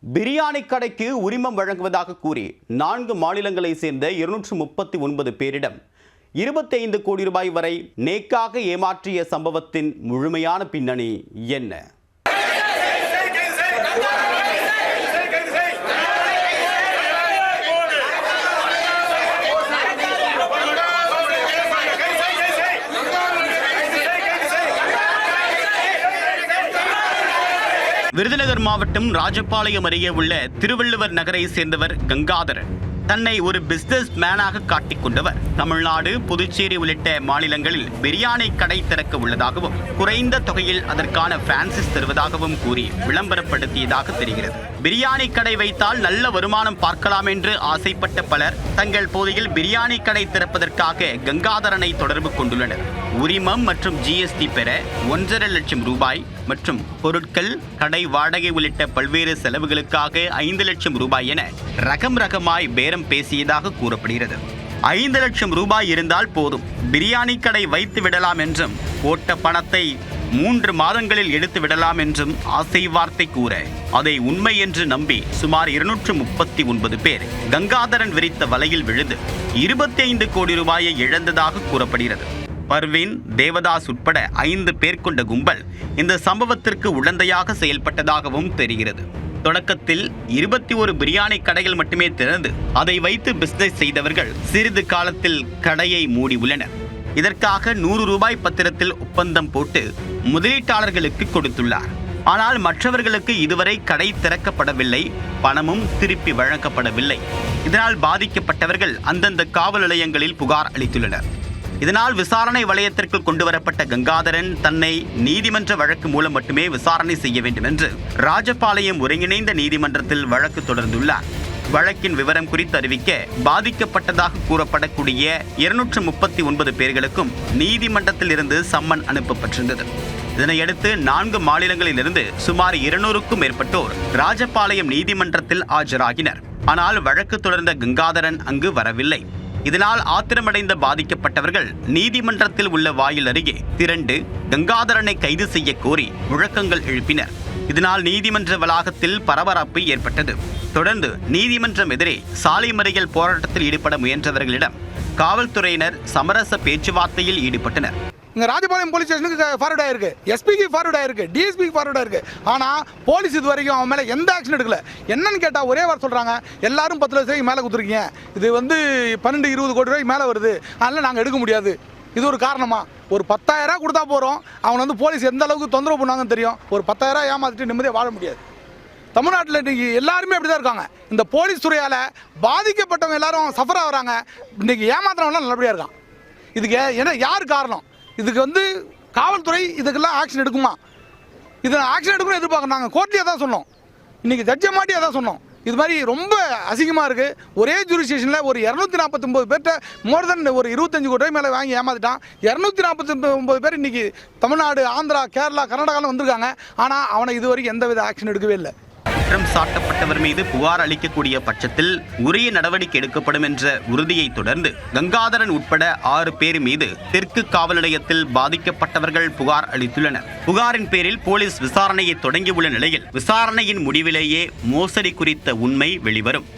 பிரியாணி கடைக்கு உரிமம் வழங்குவதாக கூறி 4 மாநிலங்களை சேர்ந்த 239 பேரிடம் 25 கோடி ரூபாய் வரை நேக்காக ஏமாற்றிய சம்பவத்தின் முழுமையான பின்னணி என்ன? விருதுநகர் மாவட்டம் ராஜபாளையம் அருகே உள்ள திருவள்ளுவர் நகரை சேர்ந்தவர் கங்காதரன். தன்னை ஒரு பிசினஸ் மேனாக காட்டிக் கொண்டவர். தமிழ்நாடு, புதுச்சேரி உள்ளிட்ட மாநிலங்களில் பிரியாணி கடை திறக்க உள்ளதாகவும் குறைந்த தொகையில் அதற்கான பிரான்சிஸ் தருவதாகவும் கூறி விளம்பரப்படுத்தியதாக தெரிகிறது. பிரியாணி கடை வைத்தால் நல்ல வருமானம் பார்க்கலாம் என்று ஆசைப்பட்ட பலர் தங்கள் பகுதியில் பிரியாணி கடை திறப்பதற்காக கங்காதரனை தொடர்பு கொண்டுள்ளனர். உரிமம் மற்றும் ஜிஎஸ்டி பெற 1.5 லட்சம் ரூபாய் மற்றும் பொருட்கள், கடை வாடகை உள்ளிட்ட பல்வேறு செலவுகளுக்காக 5 லட்சம் ரூபாய் என ரகமாய் பேரம் பேசியதாக கூறப்படுகிறது. 5 லட்சம் ரூபாய் இருந்தால் போதும், பிரியாணி கடை வைத்து விடலாம் என்றும், போட்ட பணத்தை 3 மாதங்களில் எடுத்து விடலாம் என்றும் ஆசை வார்த்தை கூற அதை உண்மை என்று நம்பி சுமார் 239 பேர் கங்காதரன் விரித்த வலையில் விழுந்து 25 கோடி ரூபாயை இழந்ததாக கூறப்படுகிறது. பர்வீன், தேவதாஸ் உட்பட 5 பேர் கொண்ட கும்பல் இந்த சம்பவத்திற்கு உடந்தையாக செயல்பட்டதாகவும் தெரிகிறது. தொடக்கத்தில் 21 பிரியாணி கடைகள் மட்டுமே திறந்து அதை வைத்து பிசினஸ் செய்தவர்கள் சிறிது காலத்தில் கடையை மூடி உள்ளனர். இதற்காக 100 ரூபாய் பத்திரத்தில் ஒப்பந்தம் போட்டு முதலீட்டாளர்களுக்கு கொடுத்துள்ளார். ஆனால் மற்றவர்களுக்கு இதுவரை கடை திறக்கப்படவில்லை, பணமும் திருப்பி வழங்கப்படவில்லை. இதனால் பாதிக்கப்பட்டவர்கள் அந்தந்த காவல் நிலையங்களில் புகார் அளித்துள்ளனர். இதனால் விசாரணை வளையத்திற்குள் கொண்டுவரப்பட்ட கங்காதரன் தன்னை நீதிமன்ற வழக்கு மூலம் மட்டுமே விசாரணை செய்ய வேண்டும் என்று ராஜபாளையம் ஒருங்கிணைந்த நீதிமன்றத்தில் வழக்கு தொடர்ந்துள்ளார். வழக்கின் விவரம் குறித்து அறிவிக்க பாதிக்கப்பட்டதாக கூறப்படக்கூடிய 239 பேர்களுக்கும் நீதிமன்றத்தில் இருந்து சம்மன் அனுப்பப்பட்டிருந்தது. இதனையடுத்து 4 மாநிலங்களிலிருந்து சுமார் 200க்கும் மேற்பட்டோர் ராஜபாளையம் நீதிமன்றத்தில் ஆஜராகினர். ஆனால் வழக்கு தொடர்ந்த கங்காதரன் அங்கு வரவில்லை. இதனால் ஆத்திரமடைந்த பாதிக்கப்பட்டவர்கள் நீதிமன்றத்தில் உள்ள வாயில் அருகே திரண்டு கங்காதரனை கைது செய்ய கோரி முழக்கங்கள் எழுப்பினர். இதனால் நீதிமன்ற வளாகத்தில் பரபரப்பு ஏற்பட்டது. தொடர்ந்து நீதிமன்றம் எதிரே சாலை மறியல் போராட்டத்தில் ஈடுபட முயன்றவர்களிடம் காவல்துறையினர் சமரச பேச்சுவார்த்தையில் ஈடுபட்டனர். இங்கே ராஜபாளையம் போலீஸ் ஸ்டேஷனுக்கு ஃபார்வர்ட் ஆயிருக்கு, எஸ்பிக்கு ஃபார்வர்ட் ஆயிருக்கு, டிஎஸ்பிக்கு ஃபார்வர்ட் ஆயிருக்கு. ஆனால் போலீஸ் இது வரைக்கும் அவன் மேலே எந்த ஆக்ஷன் எடுக்கல. என்னன்னு கேட்டால் ஒரே வாரம் சொல்கிறாங்க, எல்லாரும் 10 லட்சம் மேலே கொடுத்துருக்கீங்க, இது 12-20 கோடி ரூபாய்க்கு மேலே வருது, அதனால் நாங்கள் எடுக்க முடியாது. இது ஒரு காரணமா? ஒரு 10,000 கொடுத்தா போகிறோம், அவனை போலீஸ் எந்த அளவுக்கு தொந்தரவு பண்ணாங்கன்னு தெரியும். ஒரு 10,000 ஏமாற்றிட்டு நிம்மதியாக வாழ முடியாது. தமிழ்நாட்டில் இன்றைக்கி எல்லாருமே அப்படி தான் இருக்காங்க. இந்த போலீஸ் துறையால் பாதிக்கப்பட்டவங்க எல்லாரும் சஃபர் ஆகிறாங்க. இன்றைக்கி ஏமாத்துறவங்களாம் நல்லபடியாக இருக்கான். இதுக்கு என்ன யார் காரணம்? இதுக்கு காவல்துறை இதுக்கெல்லாம் ஆக்ஷன் எடுக்குமா? இதை ஆக்ஷன் எடுக்கணும் எதிர்பார்க்கணும். நாங்கள் கோர்ட்லேயே தான் சொன்னோம், இன்றைக்கி ஜட்ஜை மாட்டியே தான் சொன்னோம். இது மாதிரி ரொம்ப அசிங்கமாக இருக்குது. ஒரே ஜூரிஸ்டிக்ஷனில் ஒரு 249 பேர்கிட்ட மோர் தென் ஒரு 25 கோடி ரூபாய் மேலே வாங்கி ஏமாத்திட்டான். 249 பேர் இன்றைக்கி தமிழ்நாடு, ஆந்திரா, கேரளா, கர்நாடகாவில் வந்திருக்காங்க. ஆனால் அவனை இது வரைக்கும் எந்தவித ஆக்ஷன் எடுக்கவே இல்லை. குற்றம் சாட்டப்பட்டவர் மீது புகார் அளிக்கக்கூடிய பட்சத்தில் உரிய நடவடிக்கை எடுக்கப்படும் என்ற உறுதியை தொடர்ந்து கங்காதரன் உட்பட 6 பேர் மீது தெற்கு காவல் நிலையத்தில் பாதிக்கப்பட்டவர்கள் புகார் அளித்துள்ளனர். புகாரின் பேரில் போலீஸ் விசாரணையை தொடங்கியுள்ள நிலையில் விசாரணையின் முடிவிலேயே மோசடி குறித்த உண்மை வெளிவரும்.